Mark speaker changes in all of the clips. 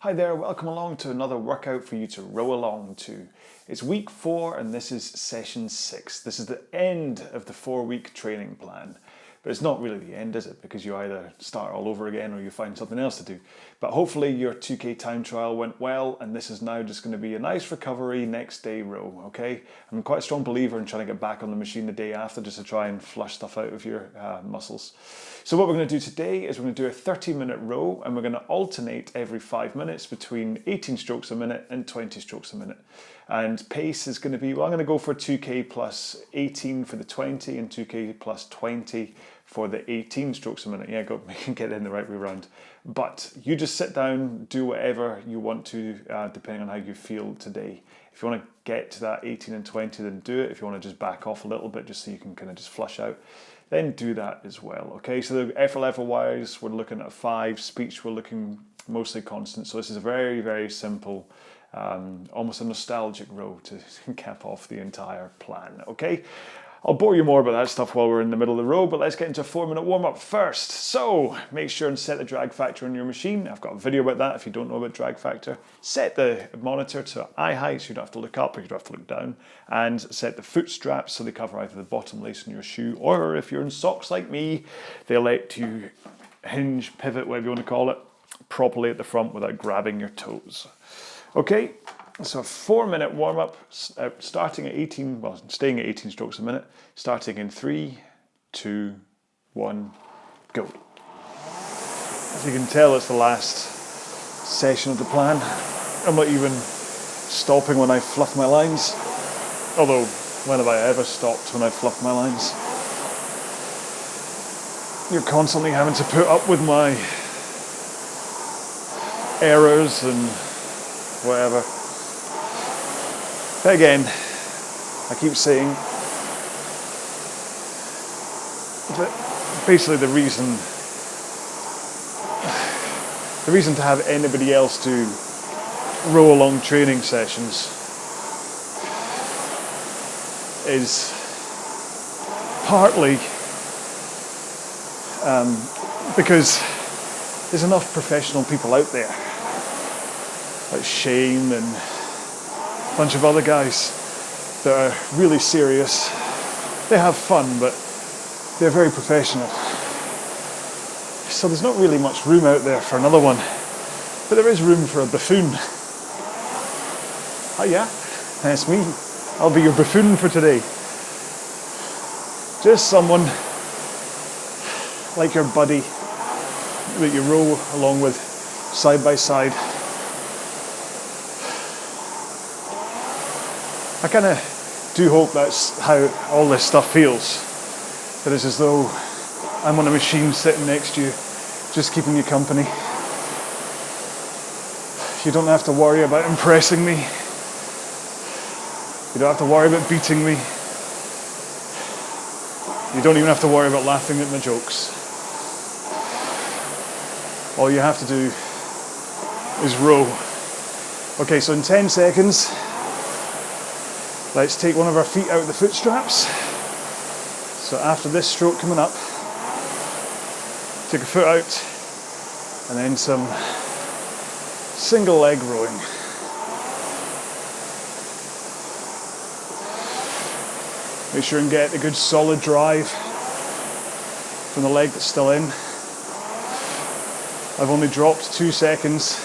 Speaker 1: Hi there, welcome along to another workout for you to row along to. It's week 4 and this is session 6. This is the end of the 4-week training plan. But it's not really the end, is it? Because you either start all over again or you find something else to do. But hopefully your 2K time trial went well and this is now just going to be a nice recovery next day row, okay? I'm quite a strong believer in trying to get back on the machine the day after just to try and flush stuff out of your muscles. So what we're going to do today is we're going to do a 30-minute row and we're going to alternate every 5 minutes between 18 strokes a minute and 20 strokes a minute. And pace is going to be, well, I'm going to go for 2K plus 18 for the 20 and 2K plus 20 for the 18 strokes a minute. Yeah, get it in the right way around. But you just sit down, do whatever you want to, depending on how you feel today. If you want to get to that 18 and 20, then do it. If you want to just back off a little bit, just so you can kind of just flush out, then do that as well. Okay, so the effort level wise, we're looking at 5. Speech, we're looking mostly constant. So this is a very, very simple, almost a nostalgic row to cap off the entire plan. Okay. I'll bore you more about that stuff while we're in the middle of the row, but let's get into a 4-minute warm-up first. So make sure and set the drag factor on your machine. I've got a video about that if you don't know about drag factor. Set the monitor to eye height so you don't have to look up or you don't have to look down. And set the foot straps so they cover either the bottom lace on your shoe, or if you're in socks like me, they let you hinge, pivot, whatever you want to call it, properly at the front without grabbing your toes. Okay. So a 4-minute warm-up, starting at 18, well, staying at 18 strokes a minute, starting in 3, 2, 1, go. As you can tell, it's the last session of the plan. I'm not even stopping when I fluff my lines, although when have I ever stopped when I fluff my lines? You're constantly having to put up with my errors and whatever. But again, I keep saying that basically the reason to have anybody else do row along training sessions is partly because there's enough professional people out there, like Shane and a bunch of other guys that are really serious. They have fun, but they're very professional. So there's not really much room out there for another one, but there is room for a buffoon. Oh yeah, that's me. I'll be your buffoon for today. Just someone like your buddy that you row along with side by side. I kind of do hope that's how all this stuff feels. That it's as though I'm on a machine sitting next to you, just keeping you company. You don't have to worry about impressing me. You don't have to worry about beating me. You don't even have to worry about laughing at my jokes. All you have to do is row. Okay, so in 10 seconds, let's take one of our feet out of the foot straps. So after this stroke coming up, take a foot out and then some single leg rowing. Make sure and get a good solid drive from the leg that's still in. I've only dropped 2 seconds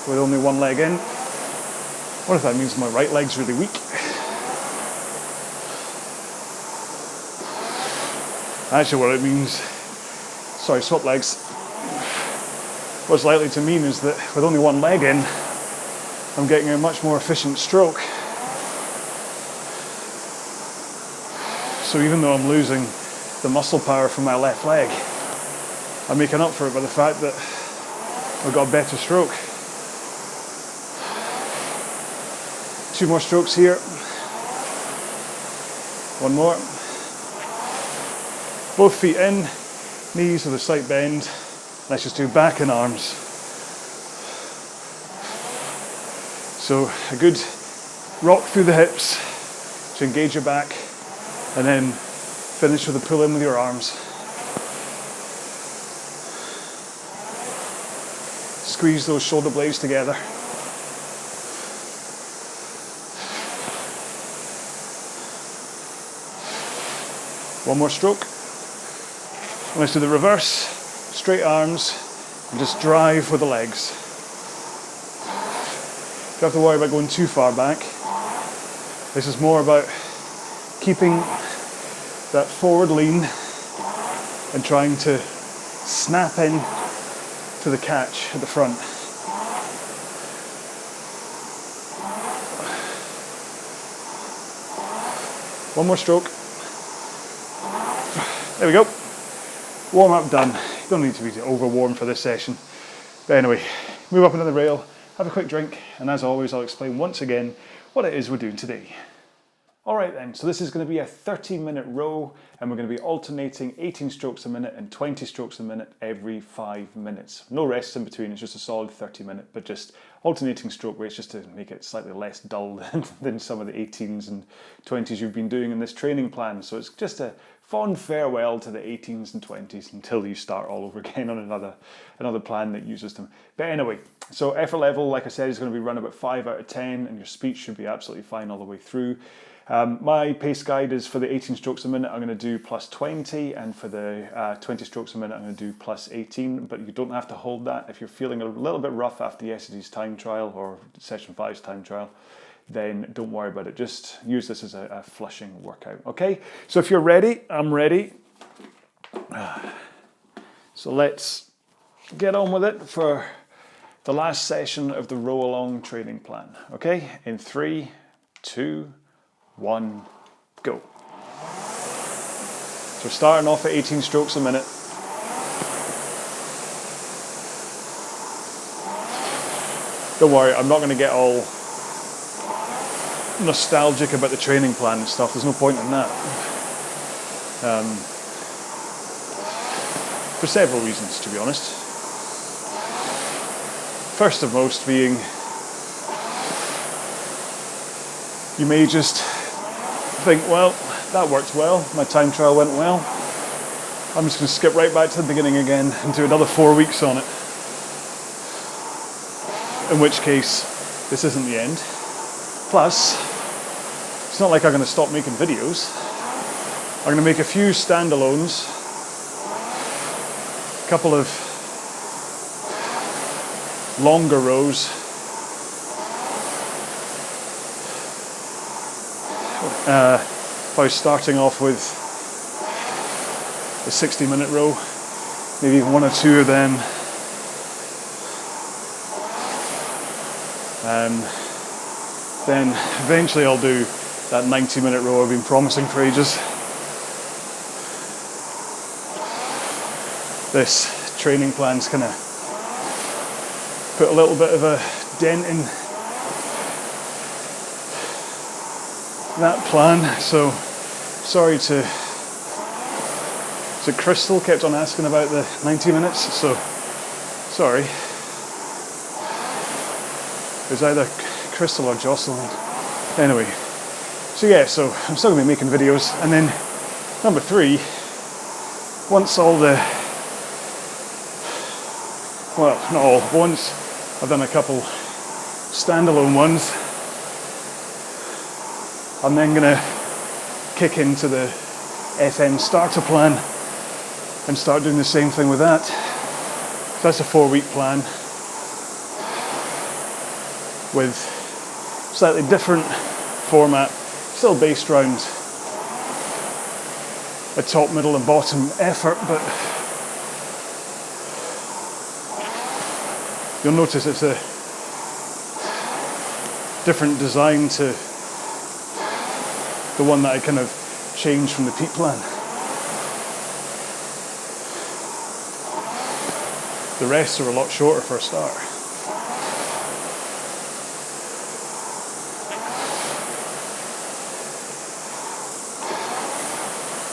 Speaker 1: with only one leg in. What if that means my right leg's really weak? Actually, what it means, sorry, swap legs. What's likely to mean is that with only one leg in, I'm getting a much more efficient stroke. So even though I'm losing the muscle power from my left leg, I'm making up for it by the fact that I've got a better stroke. 2 more strokes here. 1 more. Both feet in, knees with a slight bend. Let's just do back and arms. So a good rock through the hips to engage your back, and then finish with a pull in with your arms. Squeeze those shoulder blades together. One more stroke. And let's do the reverse. Straight arms and just drive with the legs. Don't have to worry about going too far back. This is more about keeping that forward lean and trying to snap in to the catch at the front. One more stroke. There we go. Warm up done. You don't need to be over warm for this session. But anyway, move up into the rail, have a quick drink, and as always, I'll explain once again what it is we're doing today. All right then, so this is going to be a 30-minute row, and we're going to be alternating 18 strokes a minute and 20 strokes a minute every 5 minutes. No rest in between, it's just a solid 30-minute, but just alternating stroke rates just to make it slightly less dull than some of the 18s and 20s you've been doing in this training plan. So it's just a fond farewell to the 18s and 20s until you start all over again on another plan that uses them. But anyway, so effort level, like I said, is going to be run about 5 out of 10, and your speech should be absolutely fine all the way through. My pace guide is for the 18 strokes a minute, I'm going to do plus 20, and for the 20 strokes a minute, I'm going to do plus 18, but you don't have to hold that. If you're feeling a little bit rough after yesterday's time trial or session 5's time trial, then don't worry about it. Just use this as a flushing workout, okay? So if you're ready, I'm ready. So let's get on with it for the last session of the RowAlong training plan, okay? In 3, 2, 1, go. So starting off at 18 strokes a minute. Don't worry, I'm not going to get all nostalgic about the training plan and stuff. There's no point in that. For several reasons, to be honest. First of most being, you may just think, well, that worked well, my time trial went well, I'm just going to skip right back to the beginning again and do another 4 weeks on it. In which case, this isn't the end. Plus, it's not like I'm going to stop making videos. I'm going to make a few standalones, a couple of longer rows, by starting off with a 60-minute row, maybe even 1 or 2 of them. Then eventually I'll do that 90-minute row I've been promising for ages. This training plan's kind of put a little bit of a dent in that plan, so sorry to Crystal kept on asking about the 90 minutes, so sorry. It was either Crystal or Jocelyn. Anyway, so yeah, so I'm still going to be making videos, and then number 3, once all the, well, not all, once I've done a couple standalone ones, I'm then going to kick into the FM starter plan and start doing the same thing with that. So that's a 4-week plan with slightly different format, still based around a top, middle and bottom effort, but you'll notice it's a different design to the one that I kind of changed from the peak plan. The rests are a lot shorter for a start.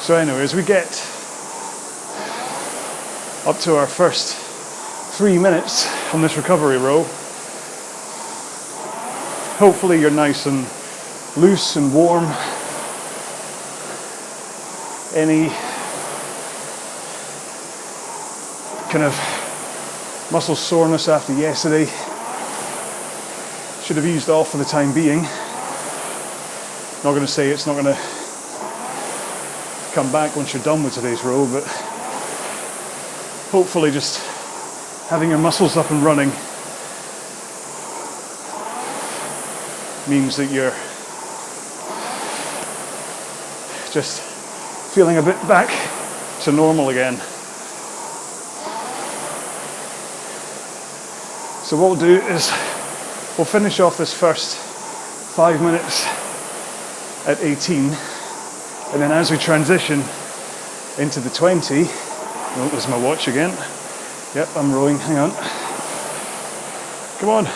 Speaker 1: So anyway, as we get up to our first 3 minutes on this recovery row, hopefully you're nice and loose and warm. Any kind of muscle soreness after yesterday. Should have eased off for the time being. Not going to say it's not going to come back once you're done with today's row, but hopefully just having your muscles up and running means that you're just feeling a bit back to normal again. So what we'll do is we'll finish off this first 5 minutes at 18, and then as we transition into the 20, oh, there's my watch again. Yep, I'm rowing, hang on. Come on.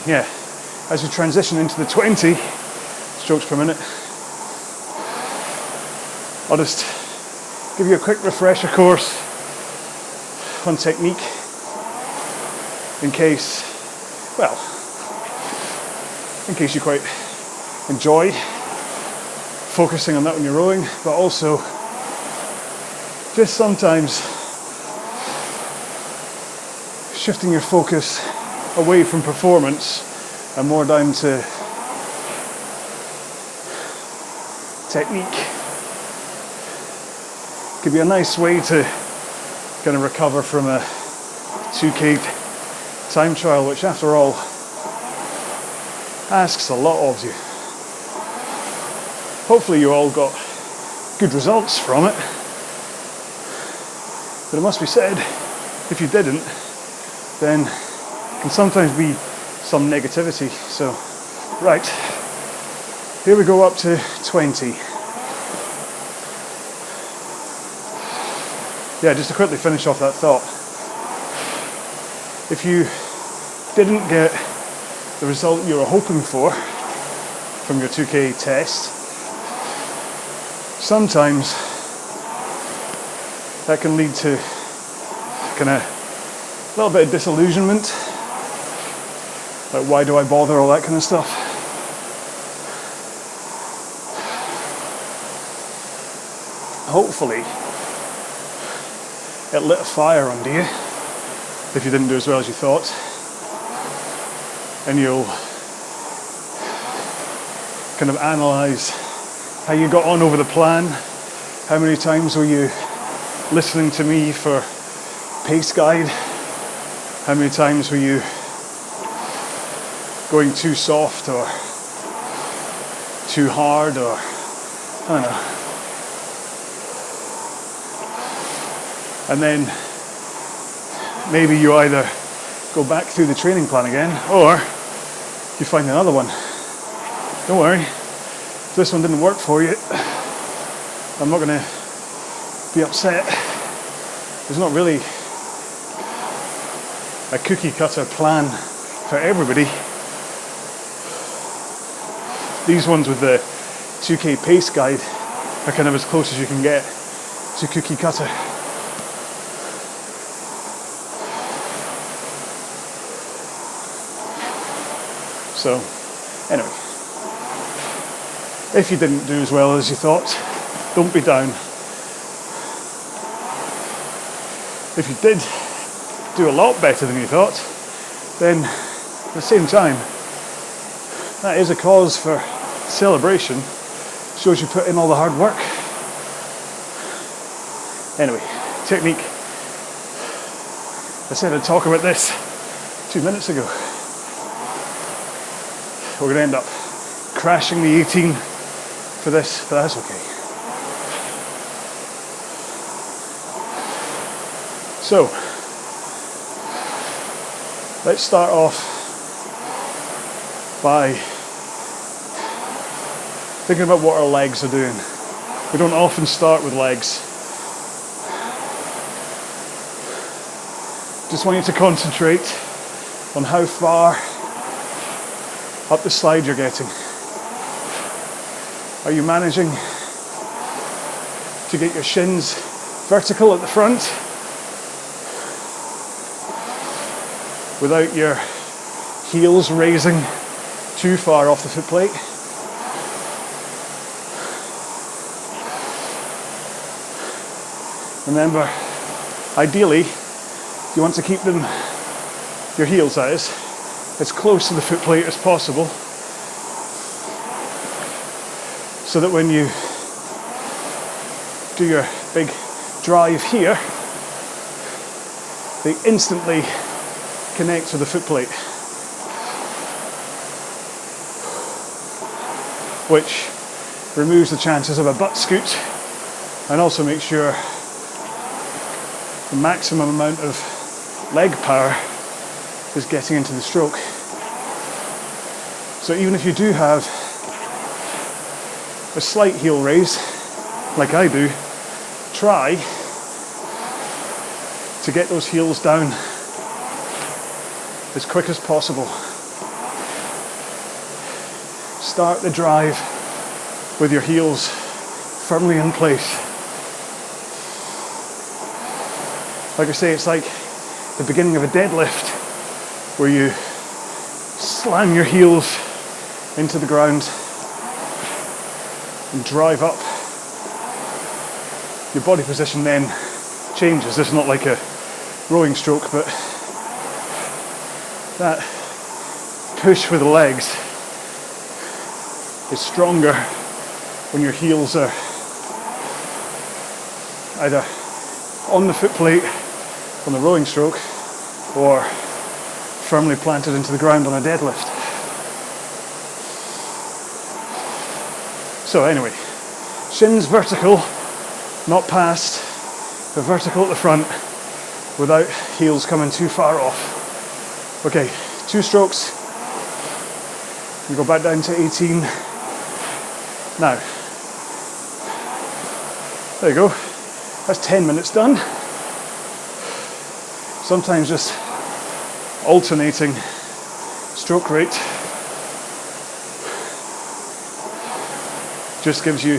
Speaker 1: Yeah, as we transition into the 20 strokes per minute, I'll just give you a quick refresher course on technique in case you quite enjoy focusing on that when you're rowing, but also just sometimes shifting your focus away from performance and more down to technique. Could be a nice way to kind of recover from a 2K time trial, which after all asks a lot of you. Hopefully you all got good results from it, but it must be said, if you didn't, then can sometimes be some negativity. So, right, here we go up to 20. Yeah, just to quickly finish off that thought. If you didn't get the result you were hoping for from your 2K test, sometimes that can lead to kind of a little bit of disillusionment. Like, why do I bother, all that kind of stuff. Hopefully, it lit a fire under you if you didn't do as well as you thought. And you'll kind of analyse how you got on over the plan. How many times were you listening to me for pace guide? How many times were you going too soft or too hard, or I don't know. And then maybe you either go back through the training plan again, or you find another one. Don't worry, if this one didn't work for you, I'm not going to be upset. There's not really a cookie cutter plan for everybody. These ones with the 2K pace guide are kind of as close as you can get to cookie cutter. So, anyway, if you didn't do as well as you thought, don't be down. If you did do a lot better than you thought, then at the same time, that is a cause for celebration. Shows you put in all the hard work. Anyway, technique. I said I'd talk about this 2 minutes ago. We're going to end up crashing the 18 for this, but that's okay. So, let's start off by thinking about what our legs are doing. We don't often start with legs. Just want you to concentrate on how far up the slide you're getting. Are you managing to get your shins vertical at the front without your heels raising too far off the foot plate? Remember,
Speaker 2: Ideally, you want to keep them, your heels that is, as close to the foot plate as possible, so that when you do your big drive here, they instantly connect to the foot plate, which removes the chances of a butt scoot and also makes sure the maximum amount of leg power is getting into the stroke. So even if you do have a slight heel raise, like I do, try to get those heels down as quick as possible. Start the drive with your heels firmly in place. Like I say, it's like the beginning of a deadlift where you slam your heels into the ground and drive up. Your body position then changes. It's not like a rowing stroke, but that push with the legs is stronger when your heels are either on the foot plate on the rowing stroke or firmly planted into the ground on a deadlift. So anyway, shins vertical, not past, but vertical at the front without heels coming too far off. Okay, 2 strokes. You go back down to 18. Now, there you go. That's 10 minutes done. Sometimes just alternating stroke rate just gives you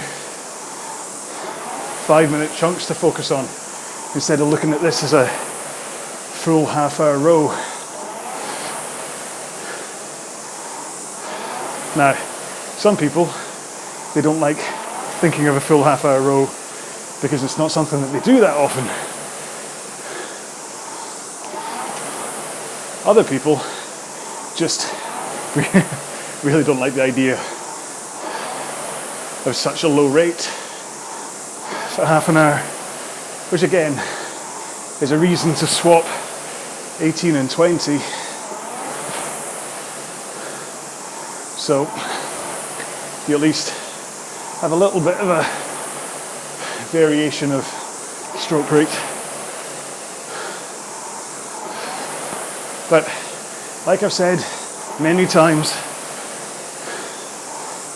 Speaker 2: 5-minute chunks to focus on instead of looking at this as a full half-hour row. Now, some people, they don't like thinking of a full half-hour row because it's not something that they do that often. Other people just really don't like the idea of such a low rate for half an hour, which again is a reason to swap 18 and 20. So you at least have a little bit of a variation of stroke rate. But like I've said many times,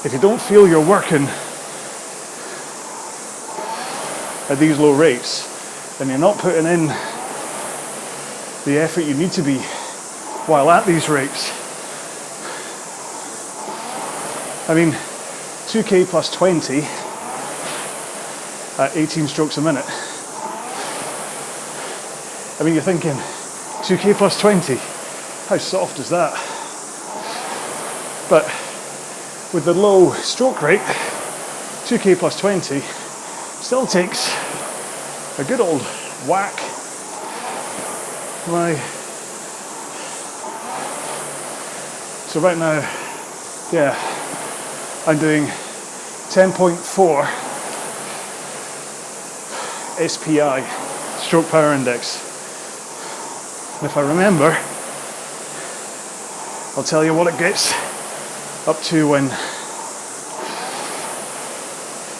Speaker 2: if you don't feel you're working at these low rates, then you're not putting in the effort you need to be while at these rates. I mean, 2k plus 20 at 18 strokes a minute. I mean, you're thinking, 2k plus 20, how soft is that? But with the low stroke rate, 2k plus 20 still takes a good old whack. So right now, yeah, I'm doing 10.4 SPI, stroke power index. And if I remember, I'll tell you what it gets up to when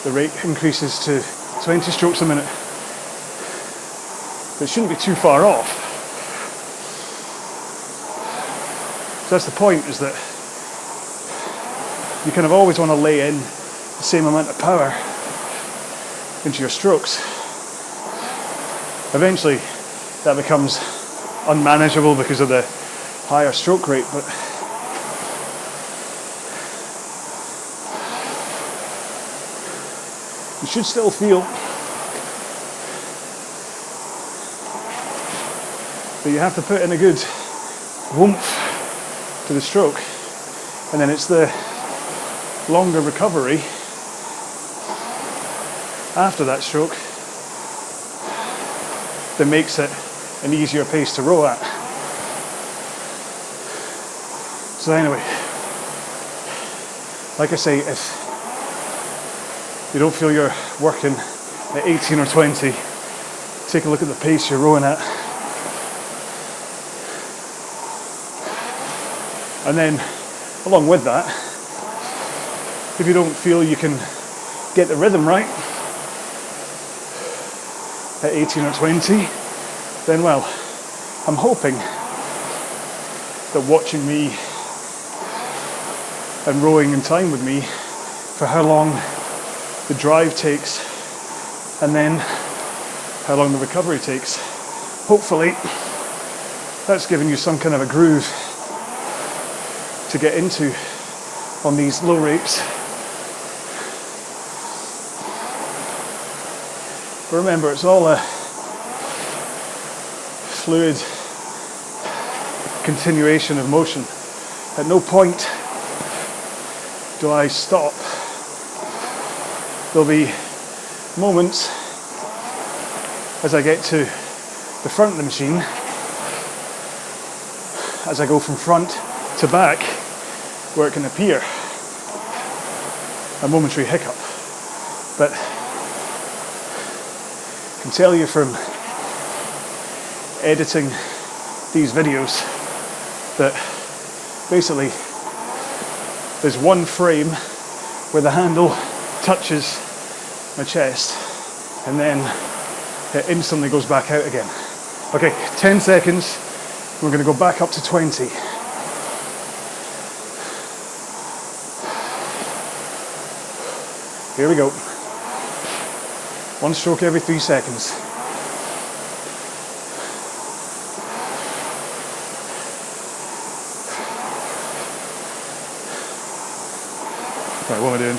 Speaker 2: the rate increases to 20 strokes a minute. But it shouldn't be too far off. So that's the point, is that you kind of always want to lay in the same amount of power into your strokes. Eventually that becomes unmanageable because of the higher stroke rate, but you should still feel that you have to put in a good whoomph to the stroke, and then it's the longer recovery after that stroke that makes it an easier pace to row at. So anyway, like I say, if you don't feel you're working at 18 or 20, take a look at the pace you're rowing at. And then, along with that, if you don't feel you can get the rhythm right at 18 or 20, then well, I'm hoping that watching me and rowing in time with me for how long the drive takes and then how long the recovery takes, hopefully that's giving you some kind of a groove to get into on these low rates. But remember, it's all a fluid continuation of motion. At no point do I stop. There'll be moments as I get to the front of the machine, as I go from front to back, where it can appear a momentary hiccup. But I can tell you from editing these videos that basically there's one frame where the handle touches my chest and then it instantly goes back out again. Okay, 10 seconds, we're going to go back up to 20. Here we go. One stroke every 3 seconds. Right, what am I doing?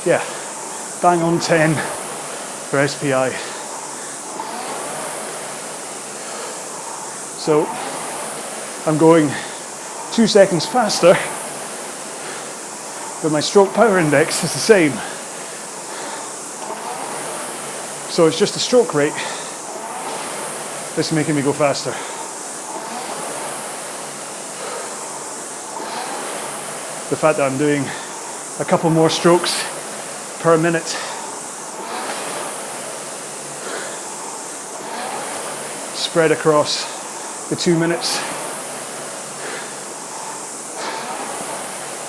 Speaker 2: Yeah, bang on 10 for SPI. So I'm going 2 seconds faster, but my stroke power index is the same. So it's just the stroke rate that's making me go faster. The fact that I'm doing a couple more strokes per minute spread across the 2 minutes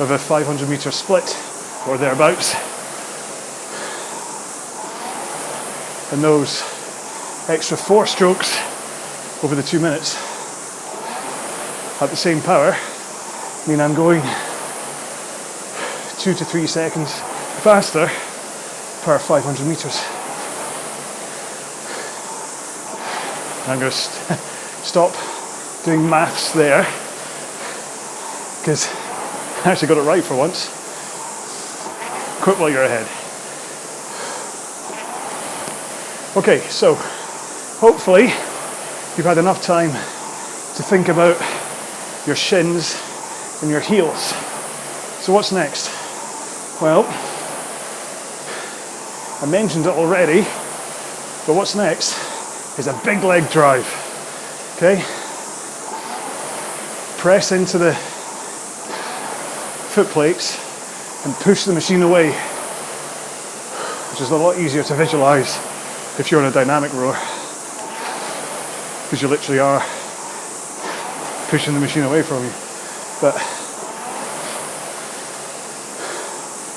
Speaker 2: of a 500 meter split or thereabouts. And those extra 4 strokes over the 2 minutes at the same power mean I'm going 2 to 3 seconds faster per 500 meters. I'm going to stop doing maths there because I actually got it right for once. Quit while you're ahead. Okay, so hopefully you've had enough time to think about your shins and your heels. So what's next? Well, I mentioned it already, but what's next is a big leg drive. Okay? Press into the foot plates and push the machine away, which is a lot easier to visualize if you're in a dynamic rower, because you literally are pushing the machine away from you. But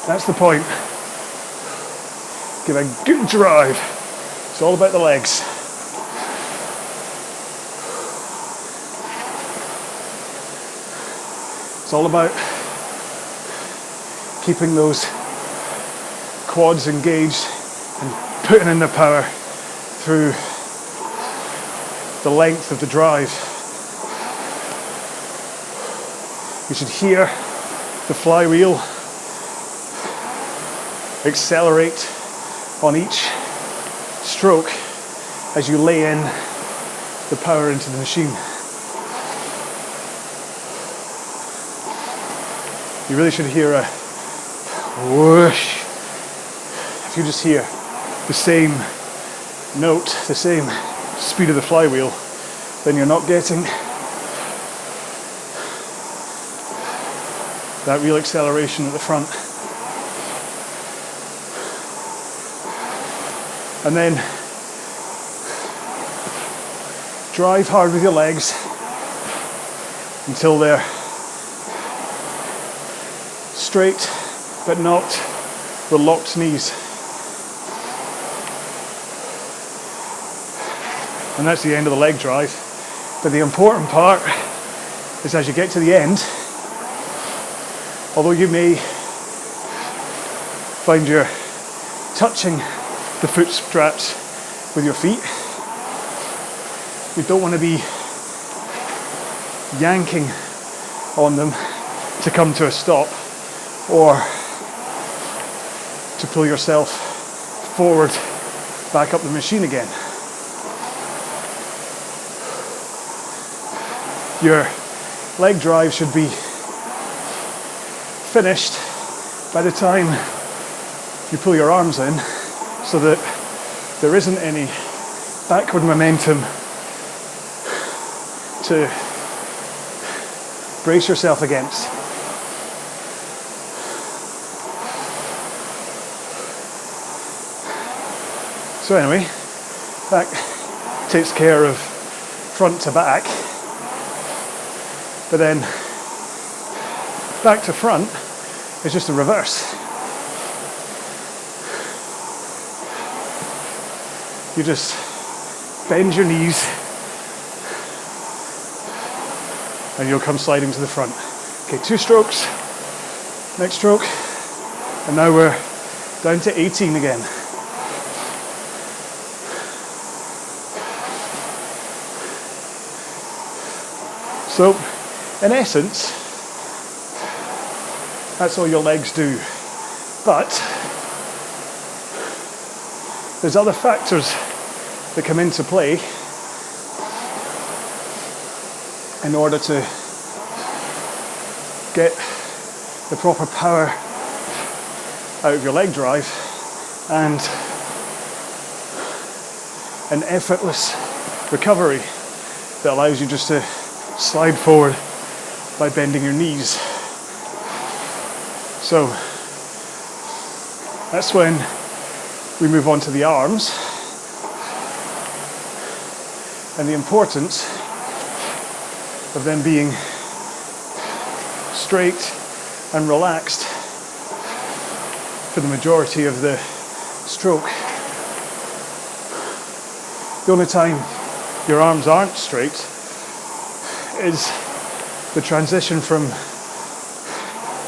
Speaker 2: that's the point. Give a good drive. It's all about the legs. It's all about keeping those quads engaged and putting in the power through the length of the drive. You should hear the flywheel accelerate on each stroke as you lay in the power into the machine. You really should hear a whoosh. If you just hear the same note, the same speed of the flywheel, then you're not getting that real acceleration at the front. And then drive hard with your legs until they're straight but not with locked knees. And that's the end of the leg drive. But the important part is as you get to the end, although you may find you're touching the foot straps with your feet, you don't want to be yanking on them to come to a stop or to pull yourself forward back up the machine again. Your leg drive should be finished by the time you pull your arms in, so that there isn't any backward momentum to brace yourself against. So anyway, that takes care of front to back. But then back to front is just a reverse. You just bend your knees and you'll come sliding to the front. Okay, 2 strokes, next stroke, and now we're down to 18 again. So, in essence, that's all your legs do. But there's other factors that come into play in order to get the proper power out of your leg drive and an effortless recovery that allows you just to slide forward by bending your knees. So that's when we move on to the arms and the importance of them being straight and relaxed for the majority of the stroke. The only time your arms aren't straight is the transition from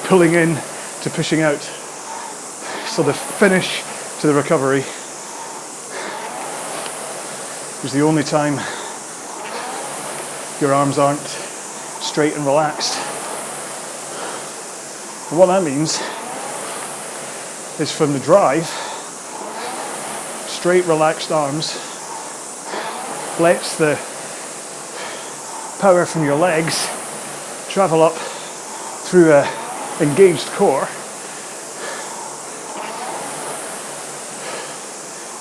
Speaker 2: pulling in to pushing out. So the finish to the recovery is the only time your arms aren't straight and relaxed. And what that means is from the drive, straight relaxed arms lets the power from your legs travel up through a engaged core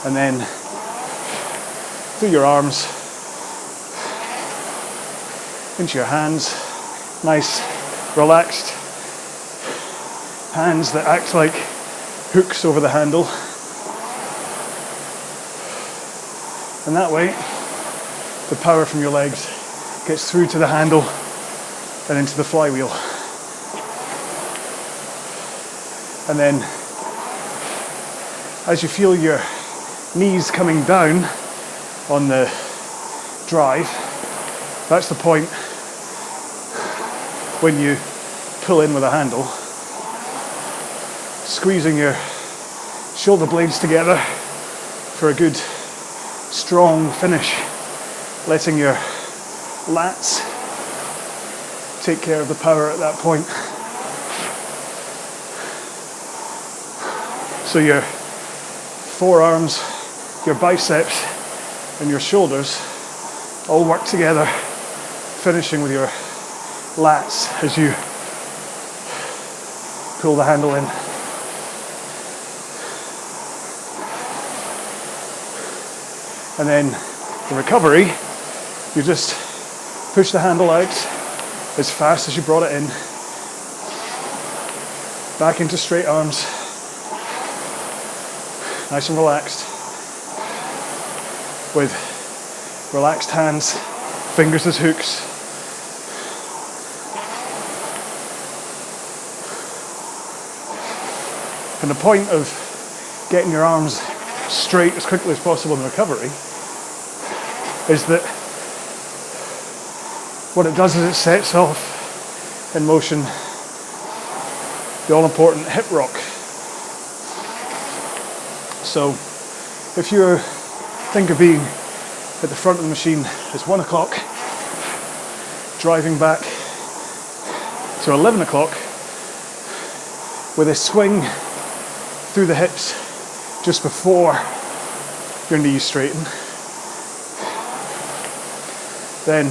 Speaker 2: and then through your arms into your hands, nice relaxed hands that act like hooks over the handle, and that way the power from your legs gets through to the handle and into the flywheel. And then as you feel your knees coming down on the drive, that's the point when you pull in with a handle, squeezing your shoulder blades together for a good strong finish, letting your lats take care of the power at that point. So your forearms, your biceps and your shoulders all work together, finishing with your lats as you pull the handle in. And then The recovery, you just push the handle out as fast as you brought it in, back into straight arms, nice and relaxed, with relaxed hands, fingers as hooks. And the point of getting your arms straight as quickly as possible in recovery is that what it does is it sets off in motion the all-important hip rock. So if you think of being at the front of the machine, it's 1 o'clock, driving back to 11 o'clock with a swing through the hips just before your knees straighten. Then,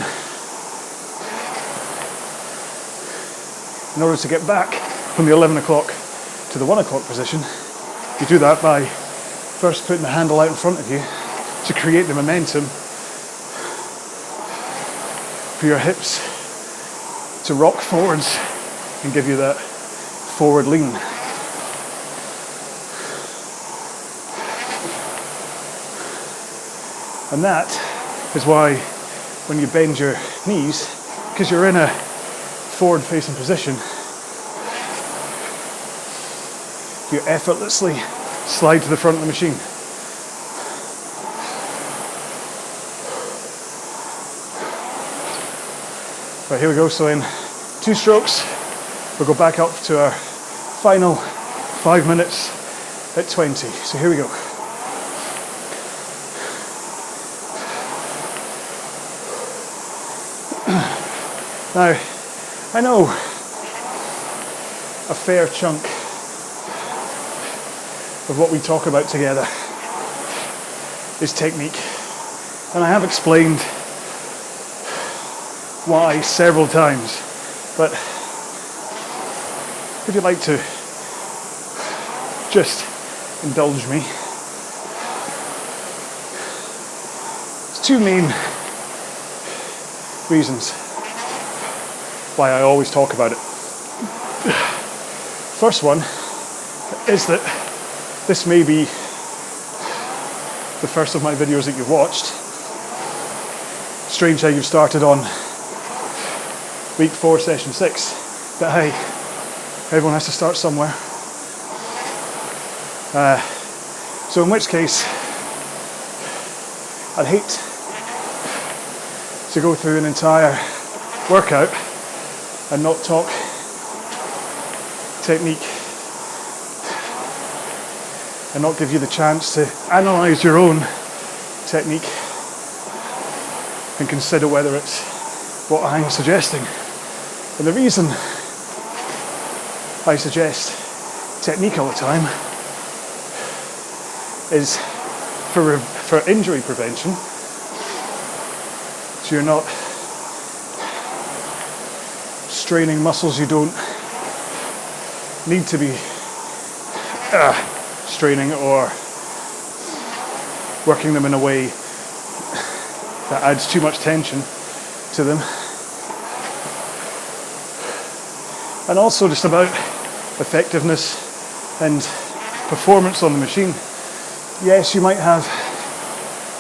Speaker 2: in order to get back from the 11 o'clock to the 1 o'clock position, you do that by first putting the handle out in front of you to create the momentum for your hips to rock forwards and give you that forward lean. And that is why when you bend your knees, because you're in a forward facing position, you effortlessly slide to the front of the machine. Right, here we go. So in 2 strokes, we'll go back up to our final 5 minutes at 20. So here we go. Now, I know a fair chunk of what we talk about together is technique, and I have explained why several times, but if you'd like to just indulge me, there's 2 main reasons why I always talk about it. First one is that this may be the first of my videos that you've watched. Strange how you've started on week 4, session 6, but hey, everyone has to start somewhere. So in which case, I'd hate to go through an entire workout and not talk technique and not give you the chance to analyze your own technique and consider whether it's what I'm suggesting. And the reason I suggest technique all the time is for injury prevention, so you're not straining muscles you don't need to be straining, or working them in a way that adds too much tension to them. And also just about effectiveness and performance on the machine. Yes, you might have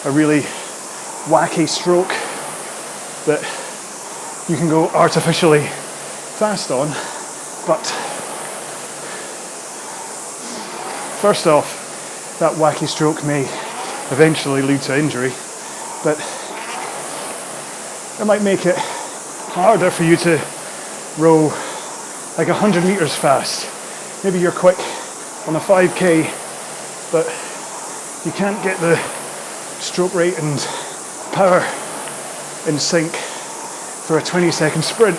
Speaker 2: a really wacky stroke that you can go artificially fast on, but first off, that wacky stroke may eventually lead to injury, but it might make it harder for you to row like 100 meters fast. Maybe you're quick on a 5k, but you can't get the stroke rate and power in sync for a 20-second sprint.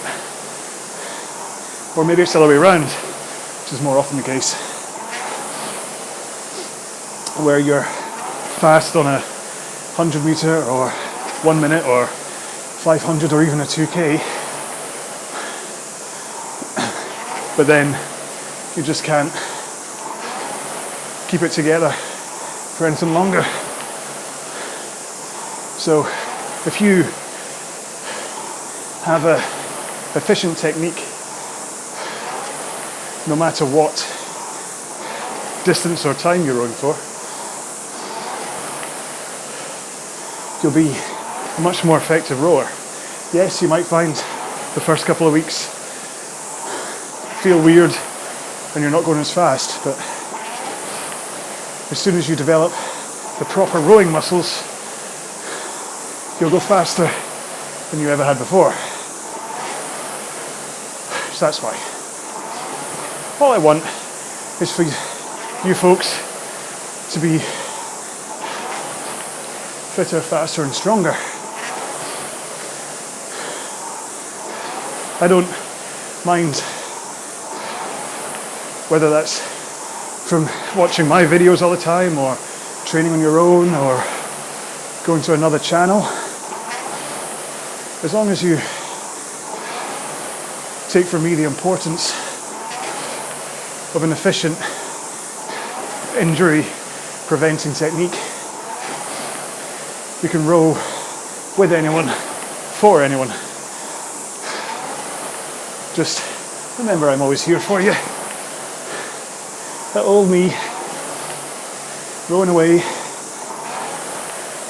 Speaker 2: Or maybe it's the other way around, which is more often the case, where you're fast on a 100 meter or 1 minute or 500 or even a 2k, but then you just can't keep it together for anything longer. So if you have a efficient technique, no matter what distance or time you're rowing for, you'll be a much more effective rower. Yes, you might find the first couple of weeks feel weird and you're not going as fast, but as soon as you develop the proper rowing muscles, you'll go faster than you ever had before. So that's why. All I want is for you folks to be fitter, faster and stronger. I don't mind whether that's from watching my videos all the time or training on your own or going to another channel. As long as you take from me the importance of an efficient injury preventing technique, you can row with anyone, for anyone. Just remember, I'm always here for you. That old me, rowing away,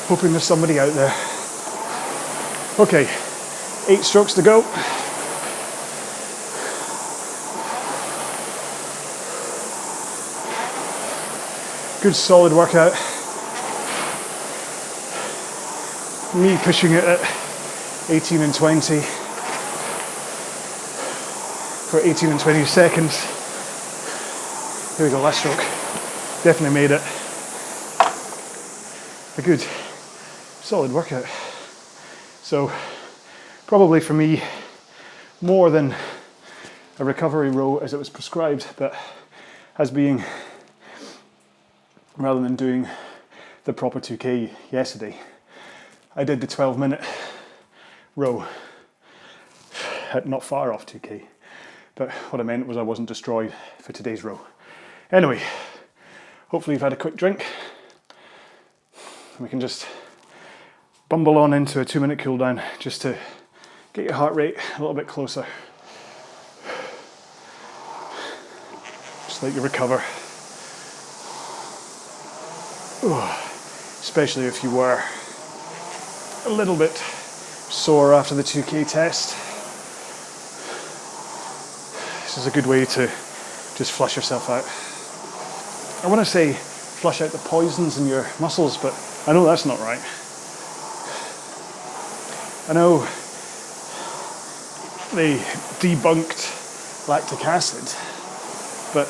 Speaker 2: hoping there's somebody out there. Okay, 8 strokes to go. Good solid workout. Me pushing it at 18 and 20 for 18 and 20 seconds. Here we go, last stroke. Definitely made it. A good solid workout. So probably for me more than a recovery row as it was prescribed, but as being, rather than doing the proper 2K yesterday, I did the 12-minute row at not far off 2K. But what I meant was I wasn't destroyed for today's row. Anyway, hopefully you've had a quick drink. We can just bumble on into a 2-minute cool down just to get your heart rate a little bit closer. Just let you recover. Especially if you were a little bit sore after the 2K test. This is a good way to just flush yourself out. I want to say flush out the poisons in your muscles, but I know that's not right. I know they debunked lactic acid, but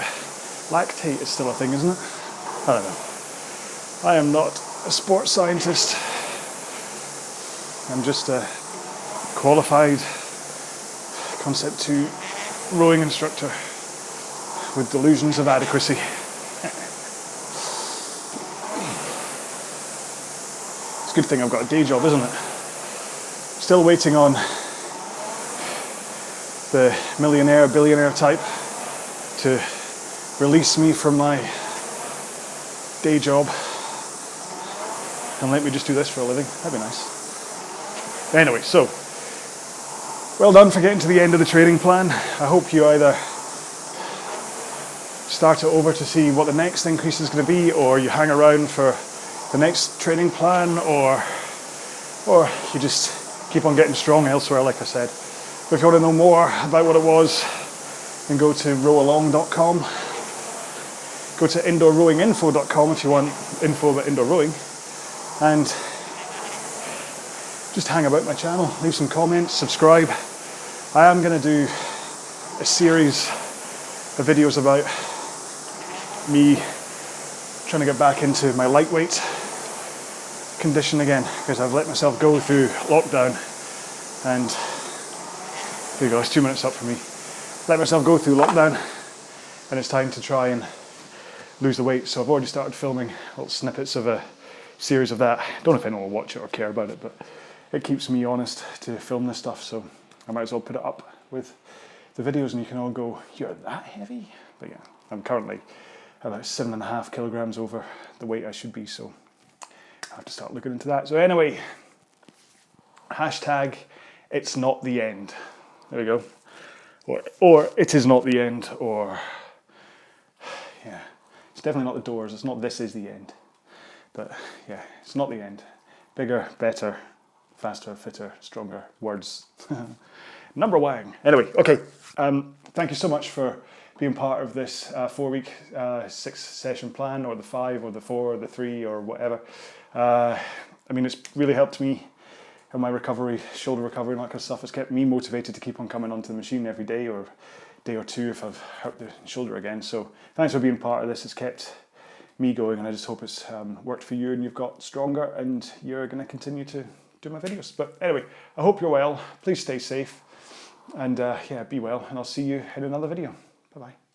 Speaker 2: lactate is still a thing, isn't it? I don't know. I am not a sports scientist. I'm just a qualified Concept 2 rowing instructor with delusions of adequacy. It's a good thing I've got a day job, isn't it? Still waiting on the millionaire, billionaire type to release me from my day job and let me just do this for a living. That'd be nice. Anyway, so well done for getting to the end of the training plan. I hope you either start it over to see what the next increase is going to be, or you hang around for the next training plan, or you just keep on getting strong elsewhere, like I said. But if you want to know more about what it was, then go to RowAlong.com. Go to indoorrowinginfo.com if you want info about indoor rowing, and just hang about my channel, leave some comments, subscribe. I am going to do a series of videos about me trying to get back into my lightweight condition again, because I've let myself go through lockdown, and there you go, it's 2 minutes up for me. Let myself go through lockdown, and it's time to try and lose the weight. So I've already started filming little snippets of a series of that. Don't know if anyone will watch it or care about it, but it keeps me honest to film this stuff, so I might as well put it up with the videos and you can all go, you're that heavy? But yeah, I'm currently about 7.5 kilograms over the weight I should be, so I have to start looking into that. So anyway, Hashtag, it's not the end. There we go. Or it is not the end, or yeah, it's definitely not the doors. It's not this is the end. But yeah, it's not the end. Bigger, better, faster, fitter, stronger words. Number one. Anyway, okay. Thank you so much for being part of this 4-week 6-session plan, or the 5, or the 4, or the 3, or whatever. I mean, it's really helped me in my recovery, shoulder recovery and that kind of stuff. It's kept me motivated to keep on coming onto the machine every day, or day or two if I've hurt the shoulder again. So thanks for being part of this. It's kept me going, and I just hope it's worked for you and you've got stronger and you're going to continue to do my videos. But anyway, I hope you're well. Please stay safe and yeah, be well, and I'll see you in another video. Bye-bye.